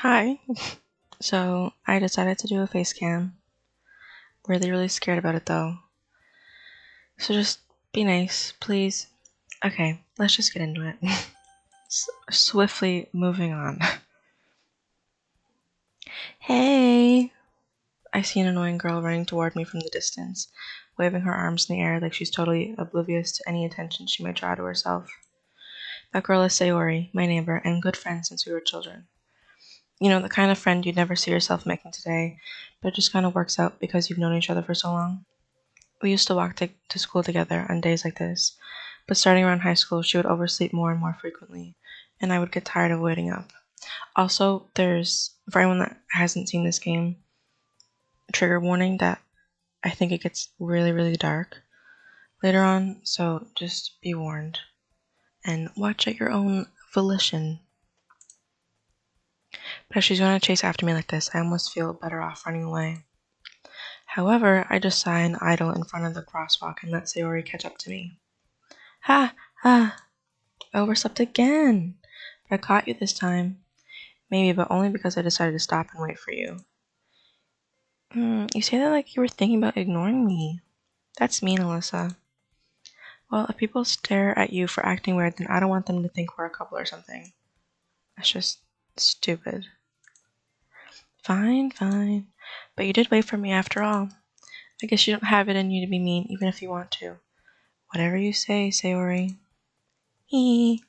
Hi. So I decided to do a face cam. Really, really scared about it though. So just be nice, please. Okay, let's just get into it. Swiftly moving on. Hey! I see an annoying girl running toward me from the distance, waving her arms in the air like she's totally oblivious to any attention she might draw to herself. That girl is Sayori, my neighbor, and good friend since we were children. You know, the kind of friend you'd never see yourself making today, but it just kind of works out because you've known each other for so long. We used to walk to school together on days like this, but starting around high school, she would oversleep more and more frequently, and I would get tired of waiting up. Also, for anyone that hasn't seen this game, trigger warning that I think it gets really, really dark later on, so just be warned and watch at your own volition. But if she's going to chase after me like this, I almost feel better off running away. However, I just sigh and idle in front of the crosswalk and let Sayori catch up to me. Ha! Ha! I overslept again! But I caught you this time. Maybe, but only because I decided to stop and wait for you. You say that like you were thinking about ignoring me. That's mean, Alyssa. Well, if people stare at you for acting weird, then I don't want them to think we're a couple or something. That's just stupid. Fine, fine. But you did wait for me after all. I guess you don't have it in you to be mean, even if you want to. Whatever you say, Sayori. Hee.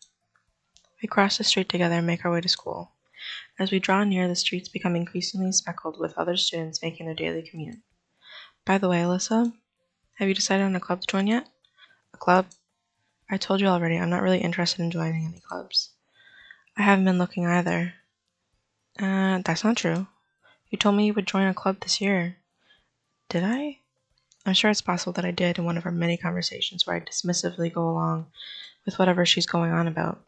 We cross the street together and make our way to school. As we draw near, the streets become increasingly speckled with other students making their daily commute. By the way, Alyssa, have you decided on a club to join yet? A club? I told you already, I'm not really interested in joining any clubs. I haven't been looking either. That's not true. You told me you would join a club this year. Did I? I'm sure it's possible that I did in one of our many conversations where I dismissively go along with whatever she's going on about.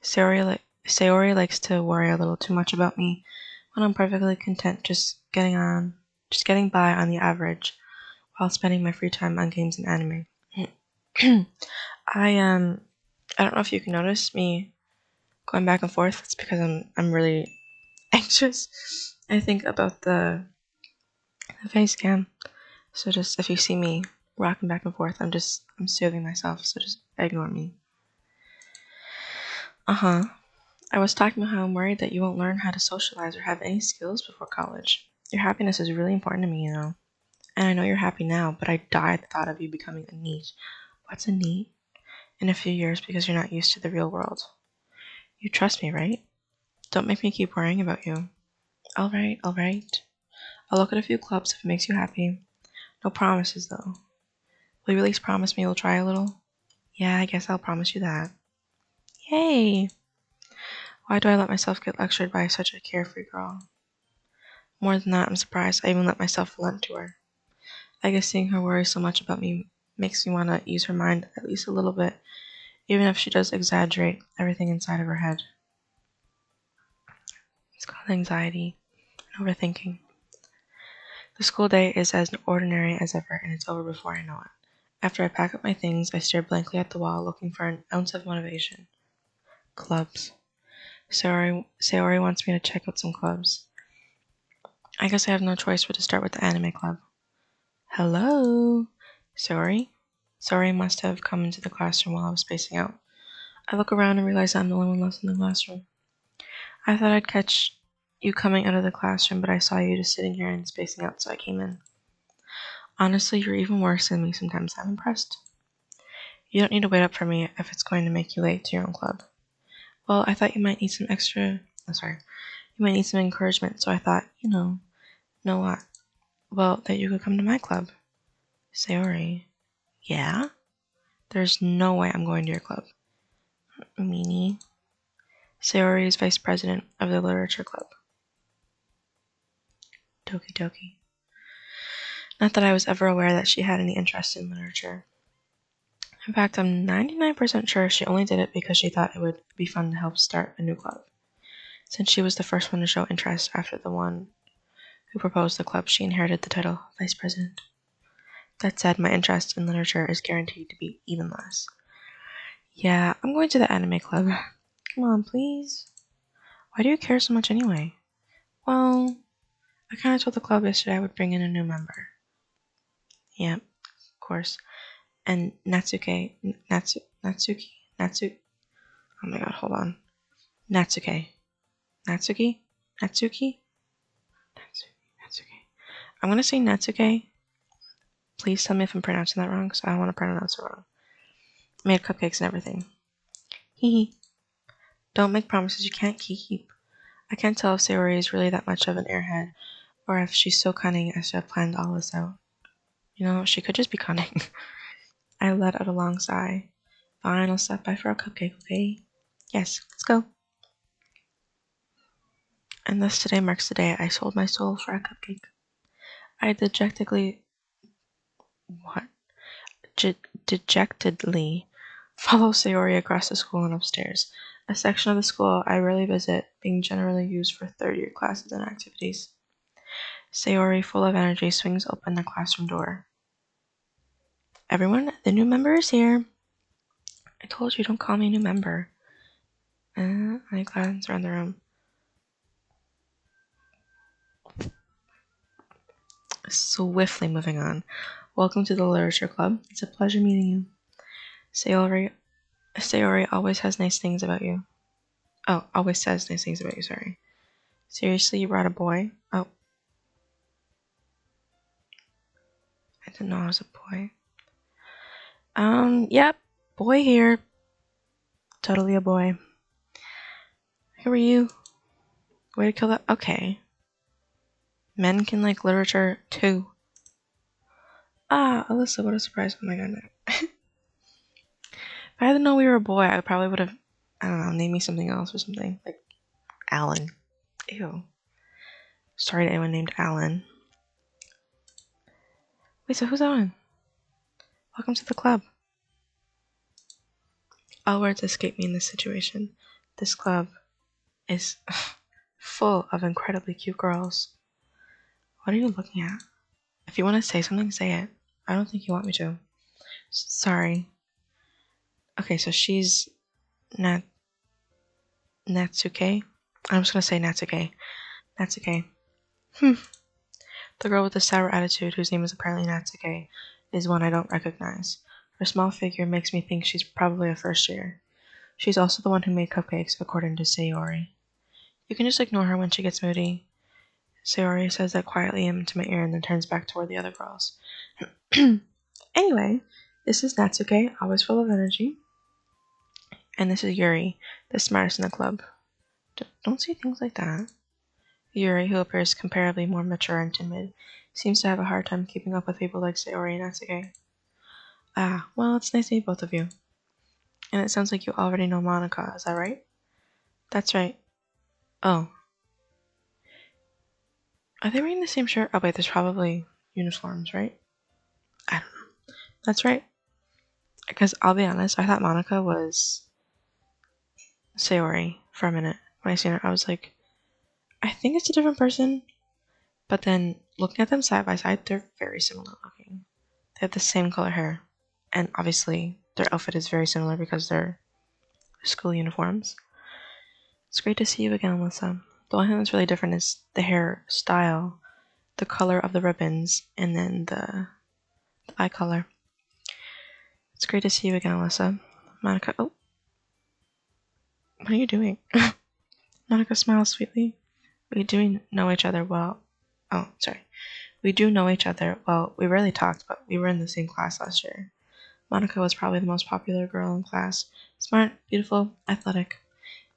Sayori likes to worry a little too much about me when I'm perfectly content just getting by on the average while spending my free time on games and anime. I don't know if you can notice me going back and forth. It's because I'm really anxious. I think about the face cam. So just if you see me rocking back and forth, I'm soothing myself. So just ignore me. I was talking about how I'm worried that you won't learn how to socialize or have any skills before college. Your happiness is really important to me, you know. And I know you're happy now, but I die at the thought of you becoming a NEET. What's a NEET? In a few years because you're not used to the real world. You trust me, right? Don't make me keep worrying about you. Alright, alright. I'll look at a few clubs if it makes you happy. No promises, though. Will you at least promise me you'll try a little? Yeah, I guess I'll promise you that. Yay! Why do I let myself get lectured by such a carefree girl? More than that, I'm surprised I even let myself relent to her. I guess seeing her worry so much about me makes me want to use her mind at least a little bit, even if she does exaggerate everything inside of her head. It's called anxiety and overthinking. The school day is as ordinary as ever, and it's over before I know it. After I pack up my things, I stare blankly at the wall, looking for an ounce of motivation. Clubs. Sayori wants me to check out some clubs. I guess I have no choice but to start with the anime club. Hello? Sayori? Sayori must have come into the classroom while I was spacing out. I look around and realize I'm the only one left in the classroom. I thought I'd catch you coming out of the classroom, but I saw you just sitting here and spacing out, so I came in. Honestly, you're even worse than me sometimes. I'm impressed. You don't need to wait up for me if it's going to make you late to your own club. Well, I thought you might need some you might need some encouragement, so I thought, know what? Well, that you could come to my club. Sayori. Yeah? There's no way I'm going to your club. Meanie. Sayori is vice president of the literature club. Doki Doki. Not that I was ever aware that she had any interest in literature. In fact, I'm 99% sure she only did it because she thought it would be fun to help start a new club. Since she was the first one to show interest after the one who proposed the club, she inherited the title vice president. That said, my interest in literature is guaranteed to be even less. Yeah, I'm going to the anime club. Come on, please. Why do you care so much anyway? Well, I kind of told the club yesterday I would bring in a new member. Yep, of course. And Natsuki. Oh my god, hold on. Natsuki. Natsuki? Natsuki? Natsuki. I'm gonna say Natsuki. Please tell me if I'm pronouncing that wrong, because I don't want to pronounce it wrong. Made cupcakes and everything. Hee hee. Don't make promises you can't keep. I can't tell if Sayori is really that much of an airhead, or if she's so cunning as to have planned all this out. You know, she could just be cunning. I let out a long sigh. Fine, I'll stop by for a cupcake, okay? Yes, let's go. And thus today marks the day I sold my soul for a cupcake. I what? Dejectedly follow Sayori across the school and upstairs, a section of the school I rarely visit, being generally used for third-year classes and activities. Sayori, full of energy, swings open the classroom door. Everyone, the new member is here. I told you, don't call me a new member. I glance around the room. Swiftly moving on. Welcome to the Literature Club. It's a pleasure meeting you. Sayori always has nice things about you. Oh, always says nice things about you, sorry. Seriously, you brought a boy? Oh. I didn't know I was a boy. Yep. Boy here. Totally a boy. Who are you? Way to kill that. Okay. Men can like literature too. Ah, Alyssa, what a surprise. Oh my god. If I didn't know we were a boy, I probably would have, I don't know, named me something else or something. Like Alan. Ew. Sorry to anyone named Alan. Wait, so who's Alan? Welcome to the club. All words escape me in this situation. This club is full of incredibly cute girls. What are you looking at? If you want to say something, say it. I don't think you want me to. Sorry. Okay, so she's Natsuke. I'm just gonna say Natsuke. Natsuke. The girl with the sour attitude, whose name is apparently Natsuke, is one I don't recognize. Her small figure makes me think she's probably a first year. She's also the one who made cupcakes, according to Sayori. You can just ignore her when she gets moody. Sayori says that quietly into my ear and then turns back toward the other girls. Anyway, this is Natsuke, always full of energy. And this is Yuri, the smartest in the club. Don't say things like that. Yuri, who appears comparatively more mature and timid, seems to have a hard time keeping up with people like Sayori and Natsuke. Ah, well, it's nice to meet both of you. And it sounds like you already know Monica, is that right? That's right. Oh. Are they wearing the same shirt? Oh wait, there's probably uniforms, right? I don't know. That's right. Because I'll be honest, I thought Monica was Sayori for a minute. When I seen her, I was like, I think it's a different person. But then looking at them side by side, they're very similar looking. They have the same color hair. And obviously, their outfit is very similar because they're school uniforms. It's great to see you again, Alyssa. The one thing that's really different is the hair style, the color of the ribbons, and then the eye color. It's great to see you again, Alyssa. Monica, oh. What are you doing? Monica smiles sweetly. We do know each other well. Oh, sorry. We do know each other well. We rarely talked, but we were in the same class last year. Monica was probably the most popular girl in class. Smart, beautiful, athletic.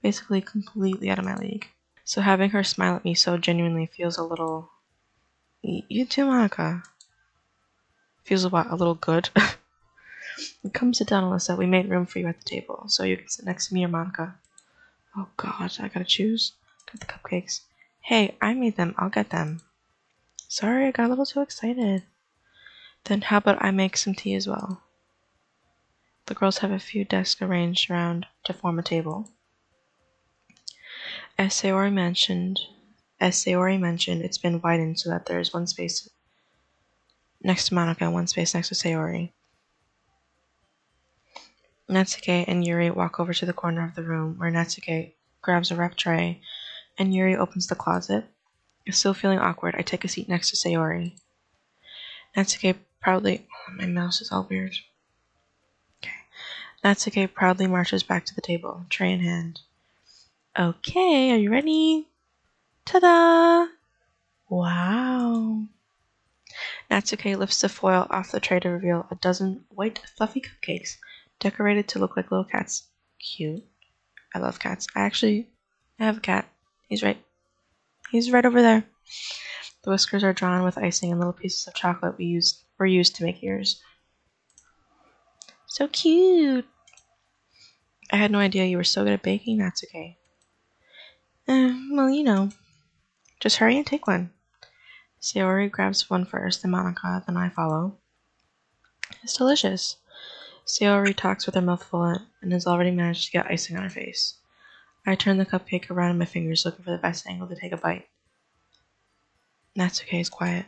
Basically completely out of my league. So having her smile at me so genuinely feels a little... You too, Monica. Feels what? A little good? Come sit down, Alyssa. We made room for you at the table, so you can sit next to me or Monica. Oh god, I gotta choose. Got the cupcakes. Hey, I made them. I'll get them. Sorry, I got a little too excited. Then how about I make some tea as well? The girls have a few desks arranged around to form a table. As Sayori mentioned, it's been widened so that there is one space next to Monica and one space next to Sayori. Natsuke and Yuri walk over to the corner of the room where Natsuke grabs a rep tray and Yuri opens the closet. Still feeling awkward, I take a seat next to Sayori. Natsuke proudly... my mouse is all weird. Okay. Natsuke proudly marches back to the table, tray in hand. Okay, are you ready? Ta-da! Wow. Natsuke lifts the foil off the tray to reveal a dozen white, fluffy cupcakes, decorated to look like little cats. Cute. I love cats. I have a cat. He's right over there. The whiskers are drawn with icing and little pieces of chocolate were used to make ears. So cute! I had no idea you were so good at baking, Natsuke. Well, you know. Just hurry and take one. Sayori grabs one first, then Monica, then I follow. It's delicious. Sayori talks with her mouth full and has already managed to get icing on her face. I turn the cupcake around in my fingers, looking for the best angle to take a bite. Natsuke is quiet.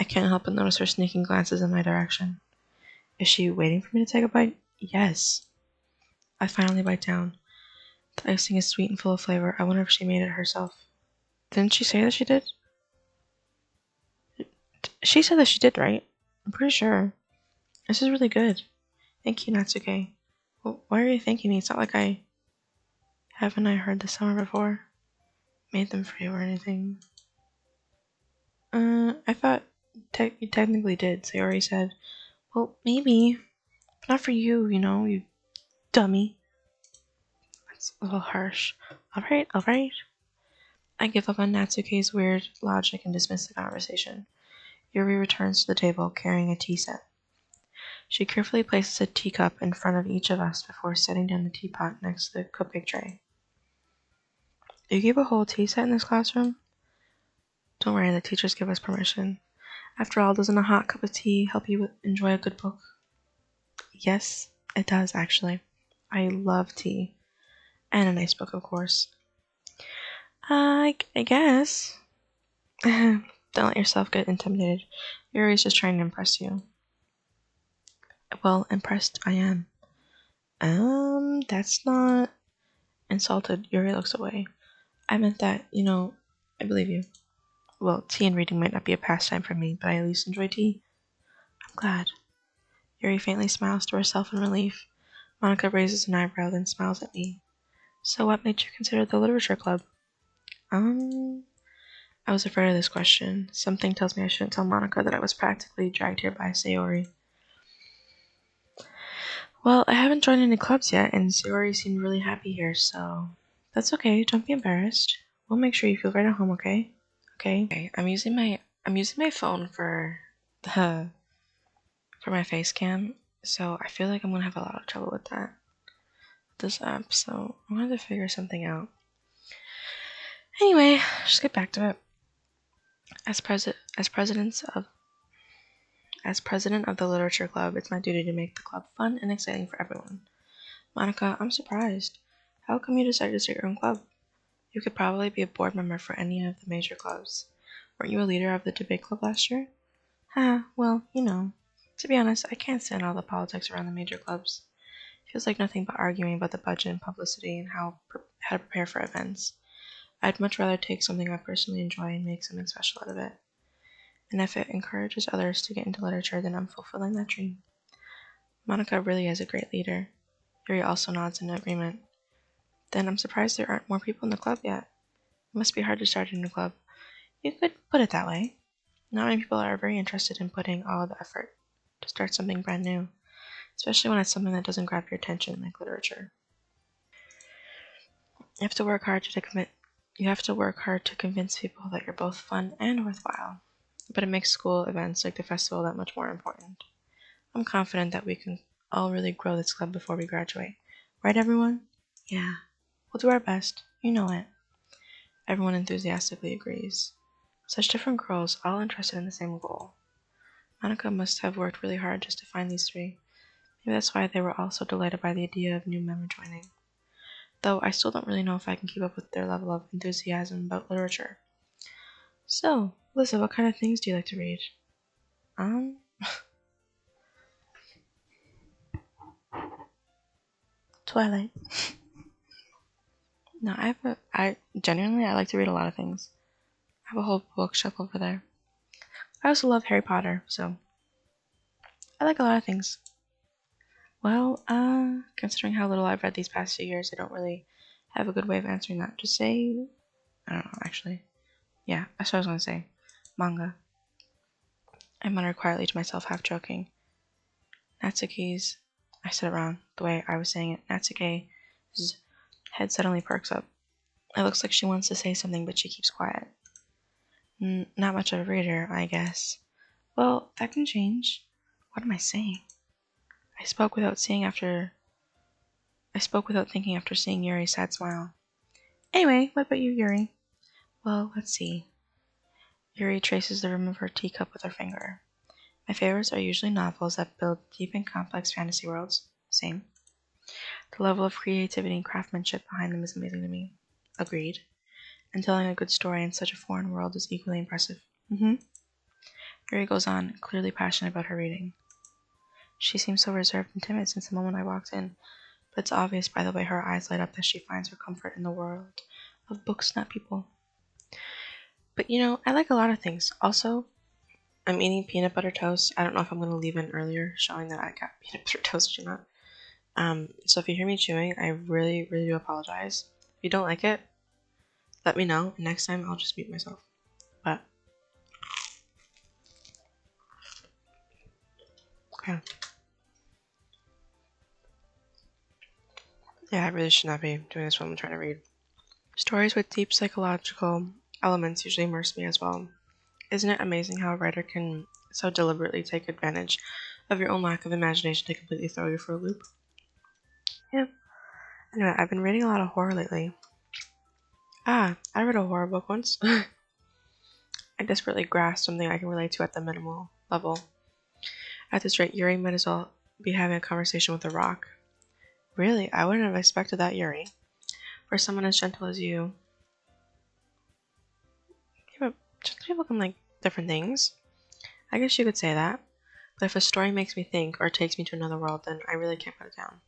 I can't help but notice her sneaking glances in my direction. Is she waiting for me to take a bite? Yes. I finally bite down. The icing is sweet and full of flavor. I wonder if she made it herself. Didn't she say that she did? She said that she did, right? I'm pretty sure. This is really good. Thank you, Natsuke. Well, why are you thanking me? It's not like haven't I heard this somewhere before? Made them for you or anything? I thought you technically did, Sayori said. Well, maybe. But not for you, you dummy. That's a little harsh. Alright. I give up on Natsuke's weird logic and dismiss the conversation. Yuri returns to the table, carrying a tea set. She carefully places a teacup in front of each of us before setting down the teapot next to the cupcake tray. You keep a whole tea set in this classroom? Don't worry, the teachers give us permission. After all, doesn't a hot cup of tea help you enjoy a good book? Yes, it does, actually. I love tea. And a nice book, of course. I guess. Don't let yourself get intimidated. Yuri's just trying to impress you. Well, impressed I am. That's not... Insulted, Yuri looks away. I meant that, I believe you. Well, tea and reading might not be a pastime for me, but I at least enjoy tea. I'm glad. Yuri faintly smiles to herself in relief. Monica raises an eyebrow, then smiles at me. So what made you consider the literature club? I was afraid of this question. Something tells me I shouldn't tell Monica that I was practically dragged here by Sayori. Well, I haven't joined any clubs yet, and Sayori seemed really happy here, so... That's okay, don't be embarrassed. We'll make sure you feel right at home, okay? Okay. I'm using my phone for my face cam, so I feel like I'm gonna have a lot of trouble with this app, so I'm gonna have to figure something out. Anyway, just get back to it. As president of the literature club, it's my duty to make the club fun and exciting for everyone. Monica, I'm surprised. How come you decided to start your own club? You could probably be a board member for any of the major clubs. Weren't you a leader of the debate club last year? Well, to be honest, I can't stand all the politics around the major clubs. It feels like nothing but arguing about the budget and publicity and how to prepare for events. I'd much rather take something I personally enjoy and make something special out of it. And if it encourages others to get into literature, then I'm fulfilling that dream. Monica really is a great leader. Yuri also nods in agreement. Then I'm surprised there aren't more people in the club yet. It must be hard to start a new club. You could put it that way. Not many people are very interested in putting all the effort to start something brand new, especially when it's something that doesn't grab your attention like literature. You have to work hard to convince people that you're both fun and worthwhile. But it makes school events like the festival that much more important. I'm confident that we can all really grow this club before we graduate. Right, everyone? Yeah. We'll do our best. You know it. Everyone enthusiastically agrees. Such different girls, all interested in the same goal. Monica must have worked really hard just to find these three. Maybe that's why they were all so delighted by the idea of new members joining. Though I still don't really know if I can keep up with their level of enthusiasm about literature. So, Lisa, what kind of things do you like to read? Twilight. No, I genuinely, I like to read a lot of things. I have a whole bookshelf over there. I also love Harry Potter, so I like a lot of things. Well, considering how little I've read these past few years, I don't really have a good way of answering that. Just say, I don't know, actually. Yeah, that's what I was gonna say. Manga. I muttered quietly to myself, half joking. Natsuki's. I said it wrong, the way I was saying it. Natsuke's head suddenly perks up. It looks like she wants to say something, but she keeps quiet. Not much of a reader, I guess. Well, that can change. What am I saying? I spoke without seeing after. I spoke without thinking after seeing Yuri's sad smile. Anyway, what about you, Yuri? Well, let's see. Yuri traces the rim of her teacup with her finger. My favorites are usually novels that build deep and complex fantasy worlds. Same. The level of creativity and craftsmanship behind them is amazing to me. Agreed. And telling a good story in such a foreign world is equally impressive. Yuri goes on, clearly passionate about her reading. She seems so reserved and timid since the moment I walked in, but it's obvious by the way her eyes light up that she finds her comfort in the world of books, not people. But I like a lot of things. Also, I'm eating peanut butter toast. I don't know if I'm going to leave in earlier, showing that I got peanut butter toast or not. So if you hear me chewing, I really, really do apologize. If you don't like it, let me know. And next time, I'll just mute myself. But, okay. Yeah, I really should not be doing this while I'm trying to read. Stories with deep psychological elements usually immerse me as well. Isn't it amazing how a writer can so deliberately take advantage of your own lack of imagination to completely throw you for a loop? Yeah. Anyway, I've been reading a lot of horror lately. I read a horror book once. I desperately grasped something I can relate to at the minimal level. At this rate, Yuri might as well be having a conversation with a rock. Really? I wouldn't have expected that, Yuri. For someone as gentle as you. Yeah, but gentle people can like different things. I guess you could say that. But if a story makes me think or takes me to another world, then I really can't put it down.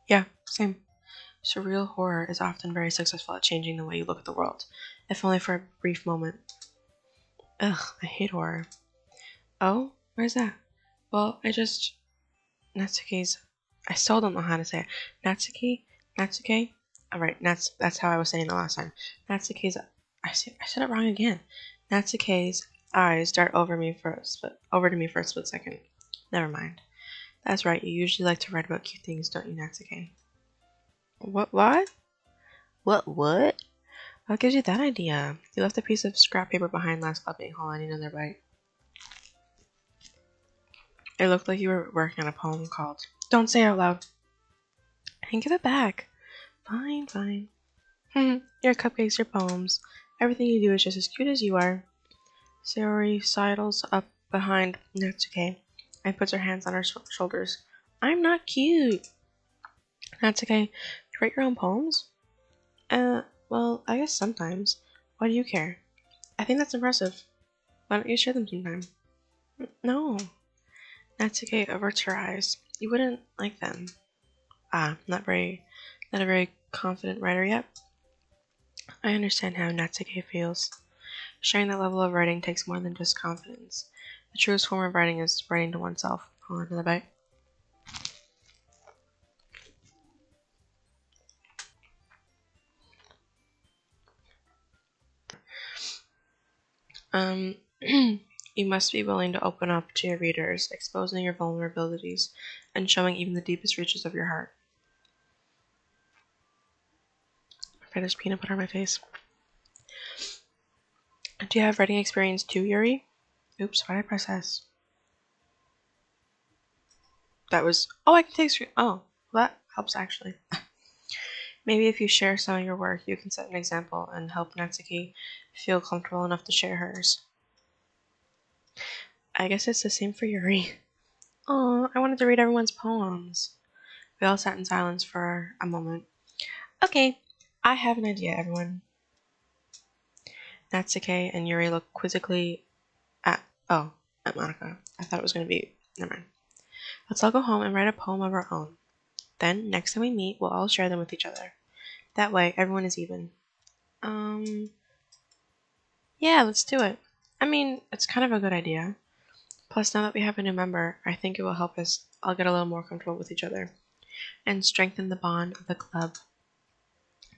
Yeah, same. Surreal horror is often very successful at changing the way you look at the world, if only for a brief moment. Ugh, I hate horror. Oh, where's that? Well, Natsuki's. I still don't know how to say it. Natsuke? Alright, that's how I was saying it last time. Natsuke's. I said it wrong again. Natsuke's eyes dart over to me for a split second. Never mind. That's right, you usually like to write about cute things, don't you, Natsuke? What? What? What gives you that idea? You left a piece of scrap paper behind last club meeting hall. I need another bite. It looked like you were working on a poem called Don't Say It Out Loud. And give it back. Fine. Your cupcakes, your poems. Everything you do is just as cute as you are. Sayori sidles up behind Natsuke and puts her hands on her shoulders. I'm not cute. Natsuke, you write your own poems? Well, I guess sometimes. Why do you care? I think that's impressive. Why don't you share them sometime? No. Natsuke averts her eyes. You wouldn't like them. Not a very confident writer yet. I understand how Natsuke feels. Sharing that level of writing takes more than just confidence. The truest form of writing is writing to oneself. Hold on to the bite. You must be willing to open up to your readers, exposing your vulnerabilities, and showing even the deepest reaches of your heart. Okay, there's peanut butter on my face. Do you have writing experience too, Yuri? Oops, why did I press S? That was... Oh, I can take screen... Oh, well, that helps actually. Maybe if you share some of your work, you can set an example and help Natsuki feel comfortable enough to share hers. I guess it's the same for Yuri. Oh, I wanted to read everyone's poems. We all sat in silence for a moment. Okay, I have an idea, everyone. Natsuke and Yuri looked quizzically at Monica. I thought it was going to be... Never mind. Let's all go home and write a poem of our own. Then, next time we meet, we'll all share them with each other. That way, everyone is even. Yeah, let's do it. I mean, it's kind of a good idea. Plus, now that we have a new member, I think it will help us all get a little more comfortable with each other and strengthen the bond of the club.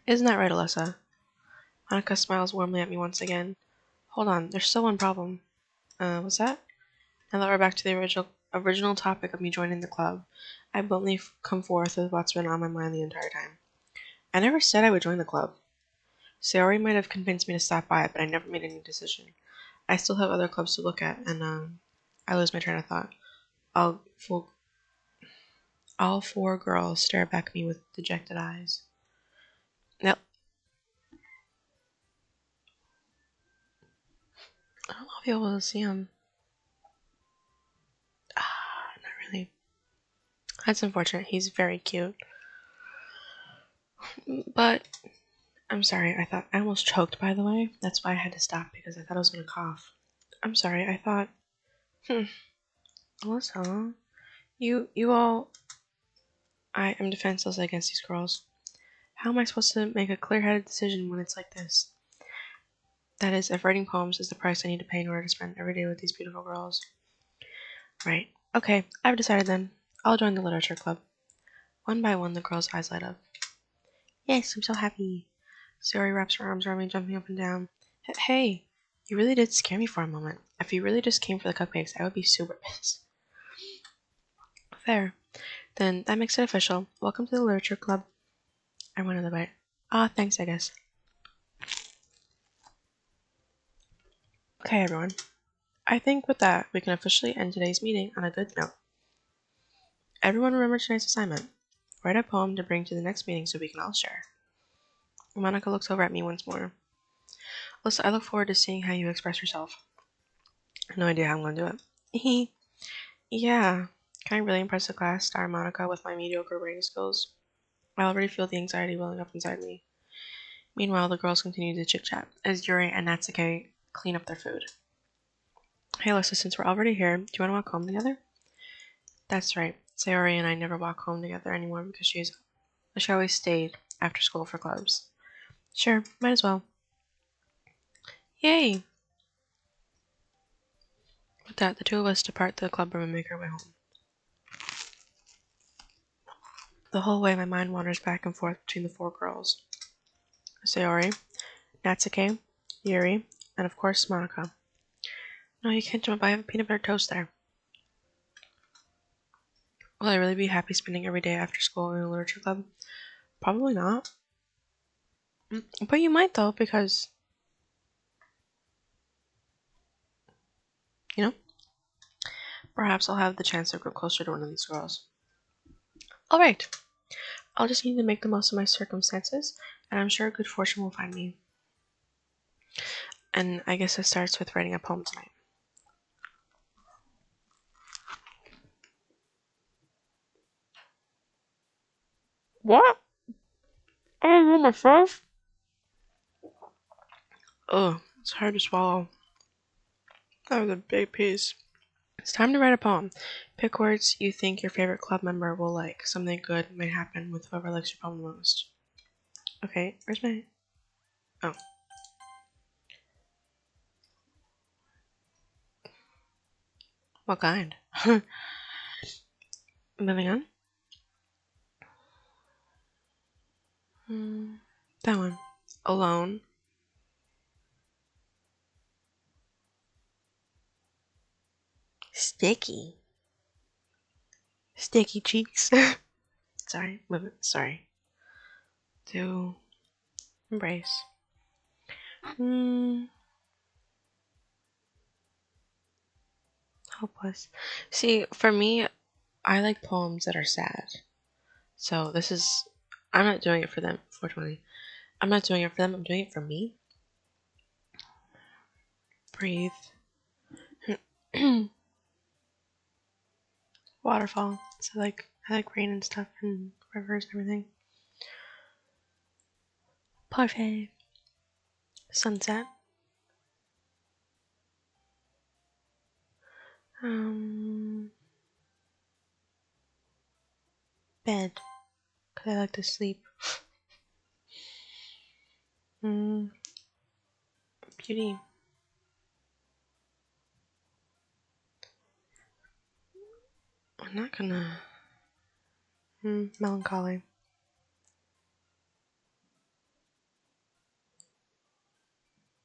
Isn't that right, Alyssa? Monica smiles warmly at me once again. Hold on, there's still one problem. What's that? Now that we're back to the original topic of me joining the club, I bluntly come forth with what's been on my mind the entire time. I never said I would join the club. Sayori might have convinced me to stop by, but I never made any decision. I still have other clubs to look at, and I lose my train of thought. All four girls stare back at me with dejected eyes. Yep. I don't know if you'll be able to see him. Not really. That's unfortunate. He's very cute. But I'm sorry. I almost choked, by the way. That's why I had to stop, because I thought I was going to cough. I'm sorry. I thought, Alyssa, you all, I am defenseless against these girls. How am I supposed to make a clear-headed decision when it's like this? That is, if writing poems is the price I need to pay in order to spend every day with these beautiful girls. Right. Okay, I've decided then. I'll join the literature club. One by one, the girls' eyes light up. Yes, I'm so happy. Sayori wraps her arms around me, jumping up and down. Hey, you really did scare me for a moment. If you really just came for the cupcakes, I would be super pissed. Fair. Then that makes it official. Welcome to the literature club. I went another bite. Thanks, I guess. Okay, everyone. I think with that, we can officially end today's meeting on a good note. Everyone remember tonight's assignment. Write a poem to bring to the next meeting so we can all share. Monica looks over at me once more. Alyssa, I look forward to seeing how you express yourself. I have no idea how I'm going to do it. Yeah. Can I really impress the class, star Monica, with my mediocre writing skills? I already feel the anxiety welling up inside me. Meanwhile, the girls continue to chit-chat as Yuri and Natsuke clean up their food. Hey, Alyssa, since we're already here, do you want to walk home together? That's right. Sayori and I never walk home together anymore because she always stayed after school for clubs. Sure, might as well. Yay! With that, the two of us depart the club room and make our way home. The whole way, my mind wanders back and forth between the four girls. Sayori, Natsuke, Yuri, and of course, Monica. No, you can't jump. I have a peanut butter toast there. Will I really be happy spending every day after school in a literature club? Probably not. But you might, though, because, perhaps I'll have the chance to grow closer to one of these girls. Alright. I'll just need to make the most of my circumstances, and I'm sure good fortune will find me. And I guess it starts with writing a poem tonight. What? I didn't know myself? Ugh, it's hard to swallow. That was a big piece. It's time to write a poem. Pick words you think your favorite club member will like. Something good might happen with whoever likes your poem the most. Okay, where's my... Oh. What kind? Moving on. That one. Alone. Sticky. Sticky cheeks. Sorry, sorry. To embrace. Hopeless. See, for me, I like poems that are sad. So this is... I'm not doing it for them, fortunately. I'm not doing it for them, I'm doing it for me. Breathe. Waterfall. So I like rain and stuff and rivers and everything. Parfait. Sunset. Bed. Cause I like to sleep. Beauty. I'm not gonna. Melancholy.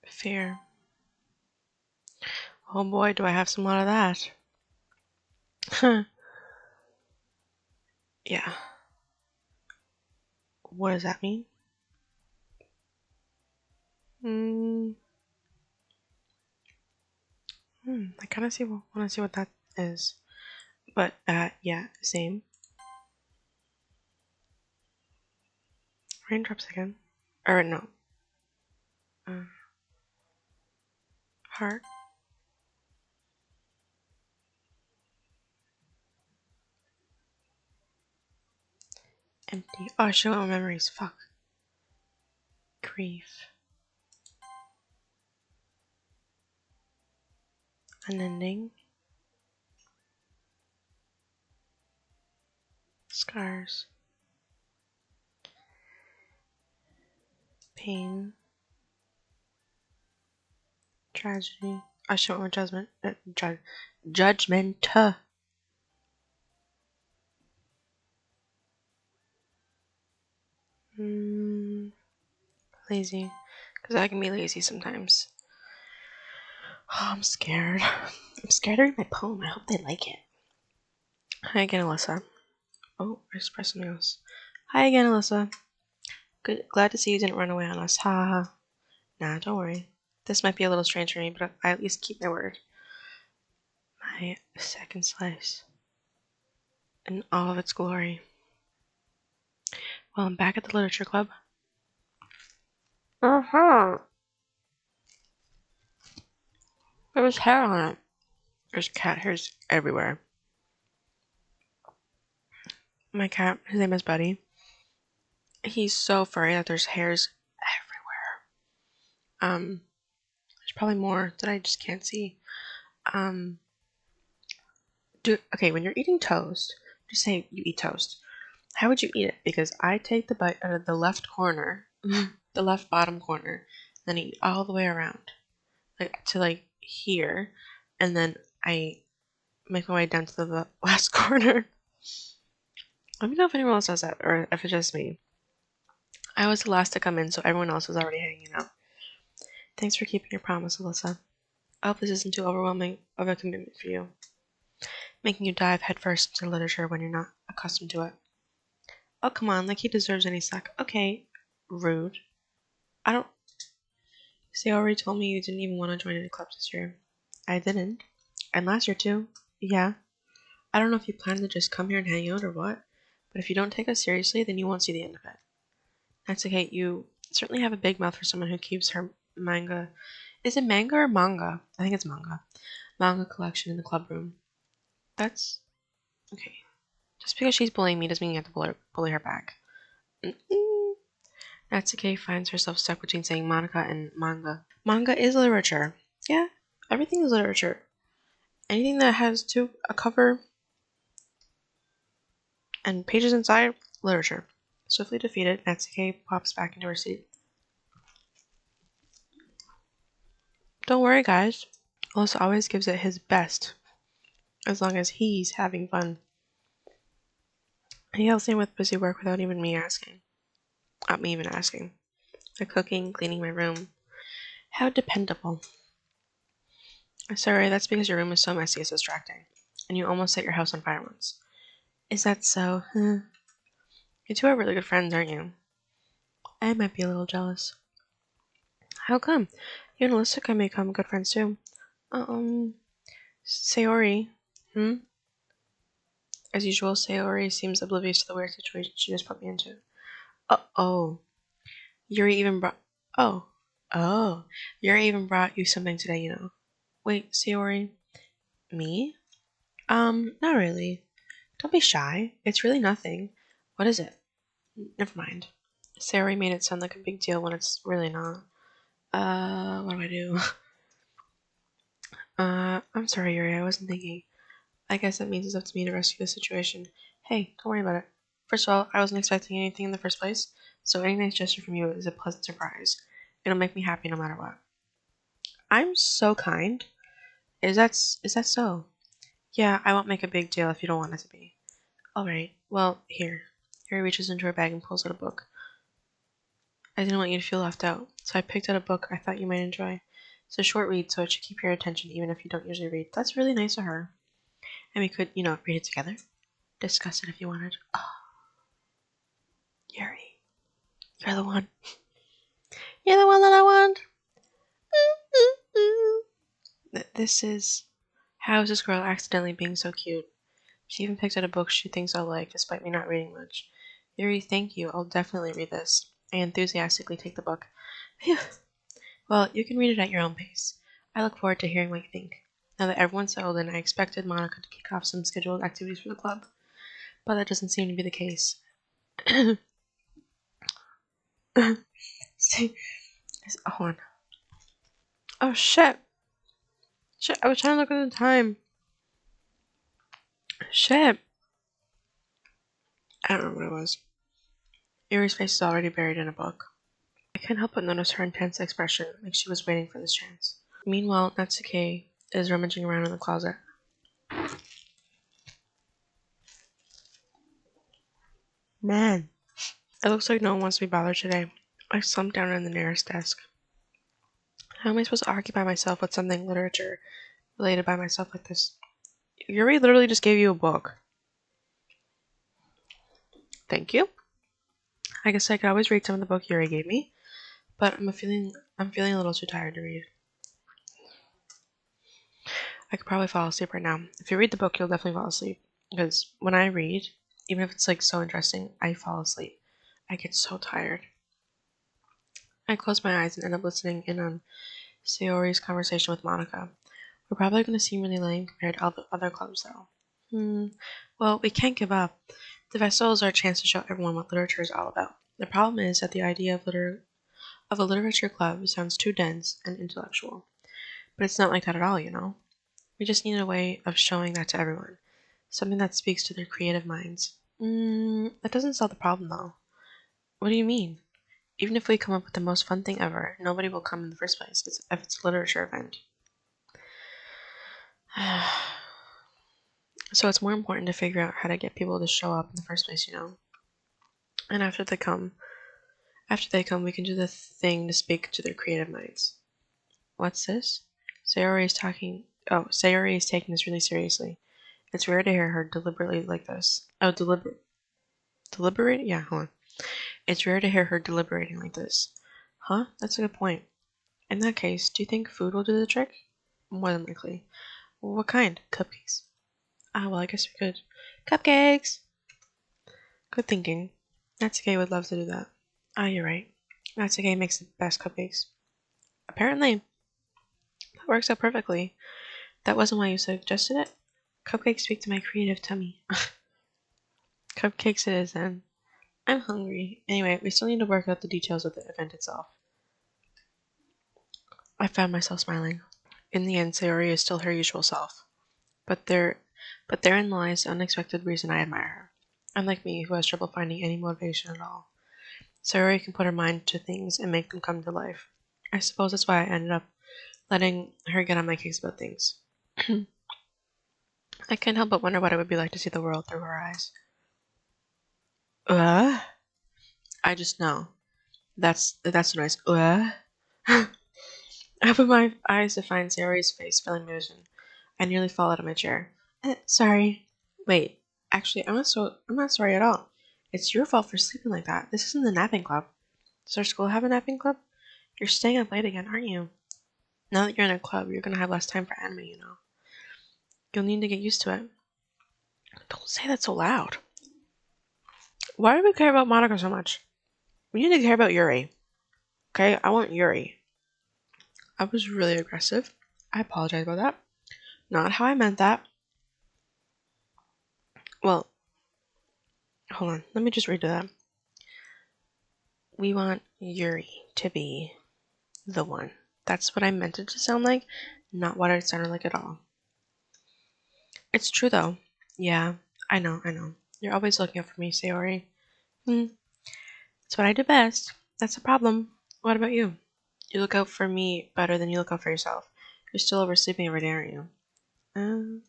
Fear. Oh boy, do I have some lot of that. Yeah. What does that mean? I kind of want to see what that is. But, yeah, same. Raindrops again. Or, no. Uh, heart. Empty. Oh, I show my memories. Fuck. Grief. Unending. Scars. Pain. Tragedy. I show my judgment. Judgment. Lazy. Because I can be lazy sometimes. Oh, I'm scared. I'm scared to read my poem. I hope they like it. Hi again, Alyssa. Oh, I just pressed something else. Hi again, Alyssa. Good. Glad to see you didn't run away on us. Ha ha ha. Nah, don't worry. This might be a little strange for me, but I at least keep my word. My second slice. In all of its glory. Well, I'm back at the literature club. There's hair on it. There's cat hairs everywhere. My cat, his name is Buddy. He's so furry that there's hairs everywhere. There's probably more that I just can't see. Okay, when you're eating toast, just say you eat toast. How would you eat it? Because I take the bite out of the left corner, the left bottom corner, then eat all the way around, to here, and then I make my way down to the last corner. Let me know if anyone else does that, or if it's just me. I was the last to come in, so everyone else was already hanging out. Thanks for keeping your promise, Alyssa. I hope this isn't too overwhelming of a commitment for you, making you dive headfirst into literature when you're not accustomed to it. Oh, come on, like he deserves any slack. Okay, rude. I don't. See, you already told me you didn't even want to join any clubs this year. I didn't. And last year, too. Yeah. I don't know if you plan to just come here and hang out or what, but if you don't take us seriously, then you won't see the end of it. That's okay. You certainly have a big mouth for someone who keeps her manga. Is it manga or manga? I think it's manga. Manga collection in the club room. That's okay. Just because she's bullying me doesn't mean you have to bully her back. Natsuke finds herself stuck between saying Monica and manga. Manga is literature. Yeah, everything is literature. Anything that has a cover and pages inside, literature. Swiftly defeated, Natsuke pops back into her seat. Don't worry, guys. Alyssa always gives it his best, as long as he's having fun. He helps me with busy work without even me asking. Not me even asking. Like cooking, cleaning my room. How dependable. Sorry, that's because your room is so messy it's distracting. And you almost set your house on fire once. Is that so? You two are really good friends, aren't you? I might be a little jealous. How come? You and Alyssa can become good friends too. Sayori. As usual, Sayori seems oblivious to the weird situation she just put me into. Oh. Yuri even brought. Oh. Oh. Yuri even brought you something today, you know. Wait, Sayori. Me? Not really. Don't be shy. It's really nothing. What is it? Never mind. Sayori made it sound like a big deal when it's really not. What do I do? I'm sorry, Yuri. I wasn't thinking. I guess that means it's up to me to rescue the situation. Hey, don't worry about it. First of all, I wasn't expecting anything in the first place, so any nice gesture from you is a pleasant surprise. It'll make me happy no matter what. I'm so kind. Is that so? Yeah, I won't make a big deal if you don't want it to be. Alright, well, here. Harry reaches into her bag and pulls out a book. I didn't want you to feel left out, so I picked out a book I thought you might enjoy. It's a short read, so it should keep your attention even if you don't usually read. That's really nice of her. And we could, read it together. Discuss it if you wanted. Oh, Yuri, you're the one. You're the one that I want. This is... How is this girl accidentally being so cute? She even picked out a book she thinks I'll like, despite me not reading much. Yuri, thank you. I'll definitely read this. I enthusiastically take the book. Phew. Well, you can read it at your own pace. I look forward to hearing what you think. Now that everyone's settled in, I expected Monica to kick off some scheduled activities for the club, but that doesn't seem to be the case. See, hold on. Oh shit! Shit! I was trying to look at the time. Shit! I don't know what it was. Yuri's face is already buried in a book. I can't help but notice her intense expression, like she was waiting for this chance. Meanwhile, Natsuke is rummaging around in the closet. Man, it looks like no one wants to be bothered today. I slumped down in the nearest desk. How am I supposed to occupy myself with something literature related by myself like this? Yuri literally just gave you a book. Thank you. I guess I could always read some of the book Yuri gave me, but I'm feeling a little too tired to read. I could probably fall asleep right now. If you read the book, you'll definitely fall asleep. Because when I read, even if it's like so interesting, I fall asleep. I get so tired. I close my eyes and end up listening in on Sayori's conversation with Monica. We're probably going to seem really lame compared to all the other clubs, though. Well, we can't give up. The festival is our chance to show everyone what literature is all about. The problem is that the idea of a literature club sounds too dense and intellectual. But it's not like that at all, We just need a way of showing that to everyone. Something that speaks to their creative minds. That doesn't solve the problem, though. What do you mean? Even if we come up with the most fun thing ever, nobody will come in the first place if it's a literature event. So it's more important to figure out how to get people to show up in the first place, And after they come, we can do the thing to speak to their creative minds. What's this? Sayori is taking this really seriously. It's rare to hear her deliberately like this. Oh, deliberate? Yeah, hold on. It's rare to hear her deliberating like this. Huh? That's a good point. In that case, do you think food will do the trick? More than likely. What kind? Cupcakes. Well, I guess we could. Cupcakes! Good thinking. Natsuke would love to do that. You're right. Natsuke makes the best cupcakes. Apparently. That works out perfectly. That wasn't why you suggested it? Cupcakes speak to my creative tummy. Cupcakes it is, then. I'm hungry. Anyway, we still need to work out the details of the event itself. I found myself smiling. In the end, Sayori is still her usual self. But therein lies the unexpected reason I admire her. Unlike me, who has trouble finding any motivation at all. Sayori can put her mind to things and make them come to life. I suppose that's why I ended up letting her get on my case about things. I can't help but wonder what it would be like to see the world through her eyes. I just know. That's a noise. I opened my eyes to find Sayori's face filling me vision. I nearly fall out of my chair. Sorry. Wait, actually, I'm not sorry at all. It's your fault for sleeping like that. This isn't the napping club. Does our school have a napping club? You're staying up late again, aren't you? Now that you're in a club, you're gonna have less time for anime, You'll need to get used to it. Don't say that so loud. Why do we care about Monica so much? We need to care about Yuri. Okay, I want Yuri. I was really aggressive. I apologize about that. Not how I meant that. Well, hold on. Let me just read that. We want Yuri to be the one. That's what I meant it to sound like, not what it sounded like at all. It's true, though. Yeah, I know. You're always looking out for me, Sayori. It's what I do best. That's the problem. What about you? You look out for me better than you look out for yourself. You're still oversleeping every day, aren't you?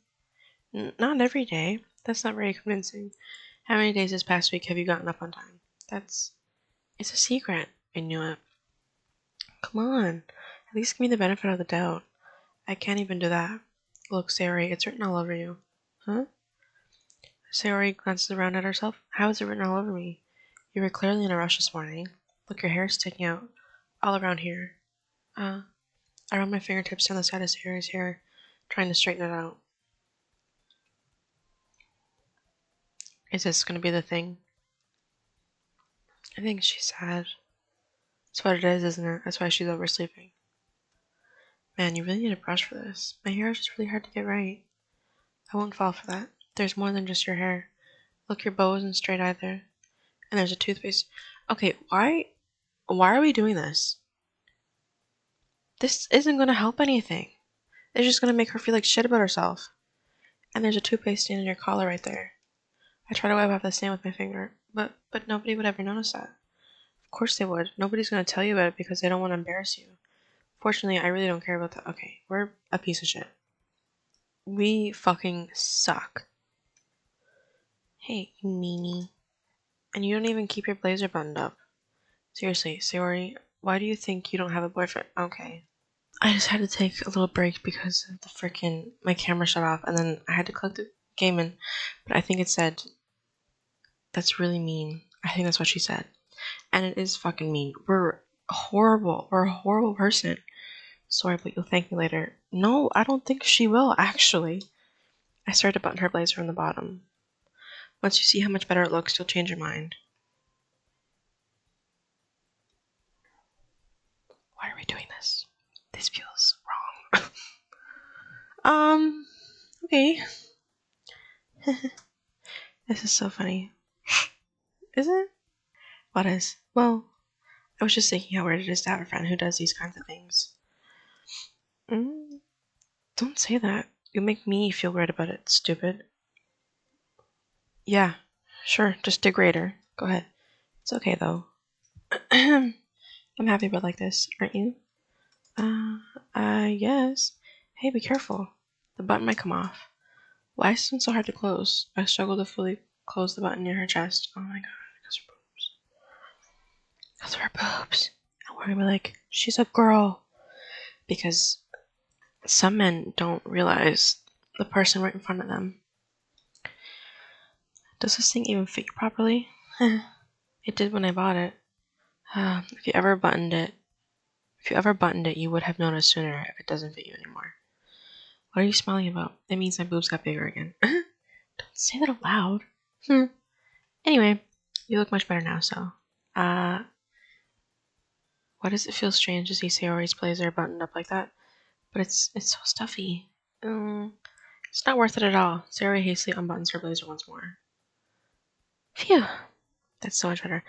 Not every day. That's not very convincing. How many days this past week have you gotten up on time? It's a secret. I knew it. Come on. At least give me the benefit of the doubt. I can't even do that. Look, Sayori, it's written all over you. Huh? Sayori glances around at herself. How is it written all over me? You were clearly in a rush this morning. Look, your hair is sticking out. All around here. I run my fingertips down the side of Sayori's hair, trying to straighten it out. Is this gonna be the thing? I think she's sad. That's what it is, isn't it? That's why she's oversleeping. Man, you really need a brush for this. My hair is just really hard to get right. I won't fall for that. There's more than just your hair. Look, your bow isn't straight either. And there's a toothpaste. Okay, why are we doing this? This isn't gonna help anything. It's just gonna make her feel like shit about herself. And there's a toothpaste stain in your collar right there. I try to wipe off the stain with my finger, but nobody would ever notice that. Of course they would. Nobody's gonna tell you about it because they don't want to embarrass you. Fortunately, I really don't care about that. Okay, we're a piece of shit. We fucking suck. Hey, you meanie. And you don't even keep your blazer buttoned up. Seriously, Sayori, why do you think you don't have a boyfriend? Okay. I just had to take a little break because of my camera shut off, and then I had to click the game in, but I think it said, that's really mean. I think that's what she said. And it is fucking mean. We're horrible. We're a horrible person. Sorry, but you'll thank me later. No, I don't think she will, actually. I started to button her blazer from the bottom. Once you see how much better it looks, you'll change your mind. Why are we doing this? This feels wrong. Okay. This is so funny. Is it? What is? Well, I was just thinking how weird it is to have a friend who does these kinds of things. Don't say that. You make me feel weird about it, stupid. Yeah, sure, just degrade her. Go ahead. It's okay, though. I'm happy about like this, aren't you? Yes. Hey, be careful. The button might come off. Why is it so hard to close? I struggle to fully close the button near her chest. Oh my god, because her boobs. Because of her boobs. And we're gonna be like, she's a girl. Because some men don't realize the person right in front of them. Does this thing even fit you properly? It did when I bought it. If you ever buttoned it, you would have noticed sooner if it doesn't fit you anymore. What are you smiling about? It means my boobs got bigger again. Don't say that out loud. Anyway, you look much better now, so. Why does it feel strange to see Sayori's blazer buttoned up like that? But it's so stuffy. It's not worth it at all. Sayori hastily unbuttons her blazer once more. Phew. That's so much better.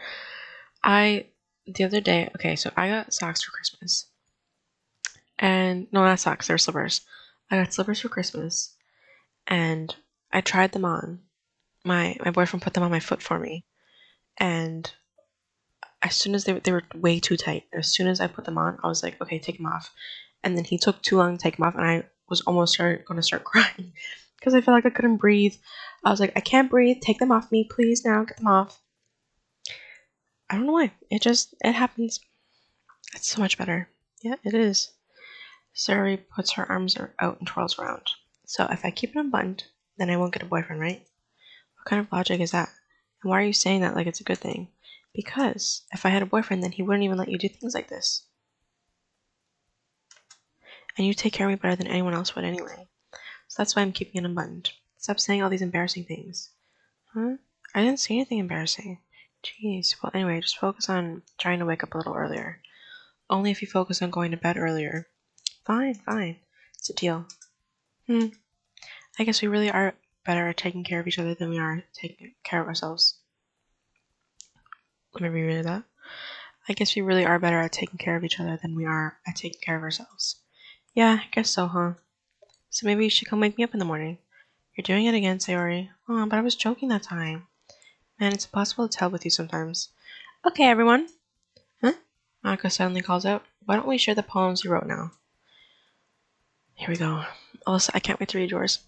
The other day, okay, so I got socks for Christmas. And, no, not socks, they're slippers. I got slippers for Christmas, and I tried them on. My boyfriend put them on my foot for me, and as soon as they were way too tight. As soon as I put them on, I was like, okay, take them off. And then he took too long to take them off, and I was almost going to start crying because I felt like I couldn't breathe. I was like, I can't breathe. Take them off me, please. Now get them off. I don't know why. It happens. It's so much better. Yeah, it is. Sari puts her arms out and twirls around. So if I keep it unbuttoned, then I won't get a boyfriend, right? What kind of logic is that? And why are you saying that like it's a good thing? Because if I had a boyfriend, then he wouldn't even let you do things like this. And you take care of me better than anyone else would anyway. So that's why I'm keeping it unbuttoned. Stop saying all these embarrassing things. Huh? I didn't say anything embarrassing. Jeez. Well, anyway, just focus on trying to wake up a little earlier. Only if you focus on going to bed earlier. Fine. It's a deal. I guess we really are better at taking care of each other than we are taking care of ourselves. Let me reread that. I guess we really are better at taking care of each other than we are at taking care of ourselves. Yeah, I guess so, huh? So maybe you should come wake me up in the morning. You're doing it again, Sayori. Oh, but I was joking that time. Man, it's impossible to tell with you sometimes. Okay, everyone. Huh? Monica suddenly calls out, "Why don't we share the poems you wrote now?" Here we go. Alyssa, I can't wait to read yours.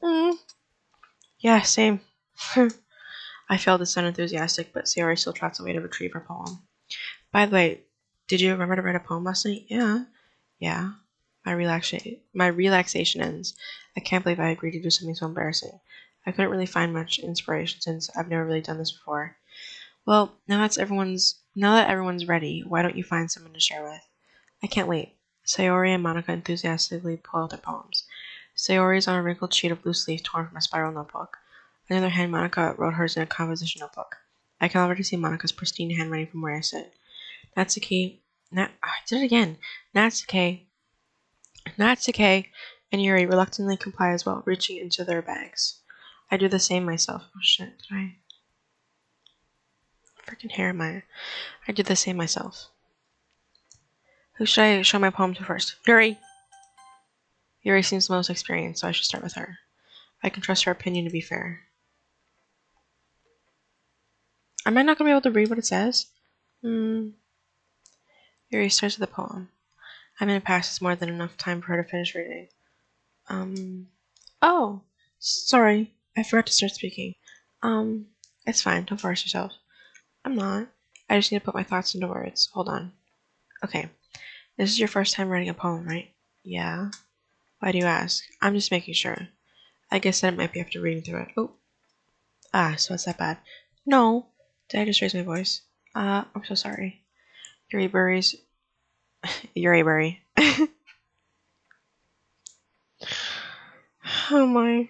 Yeah, same. I failed to sound enthusiastic, but Sayori still trots away to retrieve her poem. By the way, did you remember to write a poem last night? Yeah. Yeah. My relaxation ends. I can't believe I agreed to do something so embarrassing. I couldn't really find much inspiration since I've never really done this before. Well, now that everyone's ready, why don't you find someone to share with? I can't wait. Sayori and Monica enthusiastically pull out their poems. Sayori is on a wrinkled sheet of loose leaf torn from a spiral notebook. On the other hand, Monica wrote hers in a composition notebook. I can already see Monica's pristine handwriting from where I sit. I did it again. Natsuke and Yuri reluctantly comply as well, reaching into their bags. I do the same myself. Oh shit, did I? Freaking hair am I? I do the same myself. Who should I show my poem to first? Yuri! Yuri seems the most experienced, so I should start with her. I can trust her opinion to be fair. Am I not going to be able to read what it says? Yuri starts with the poem. I'm in a pass is more than enough time for her to finish reading. Oh, sorry. I forgot to start speaking. It's fine. Don't force yourself. I'm not. I just need to put my thoughts into words. Hold on. Okay. This is your first time writing a poem, right? Yeah. Why do you ask? I'm just making sure. I guess that it might be after reading through it. Oh. So it's that bad. No. Did I just raise my voice? I'm so sorry. Yuri Burry's... Yuri Burry. Oh my.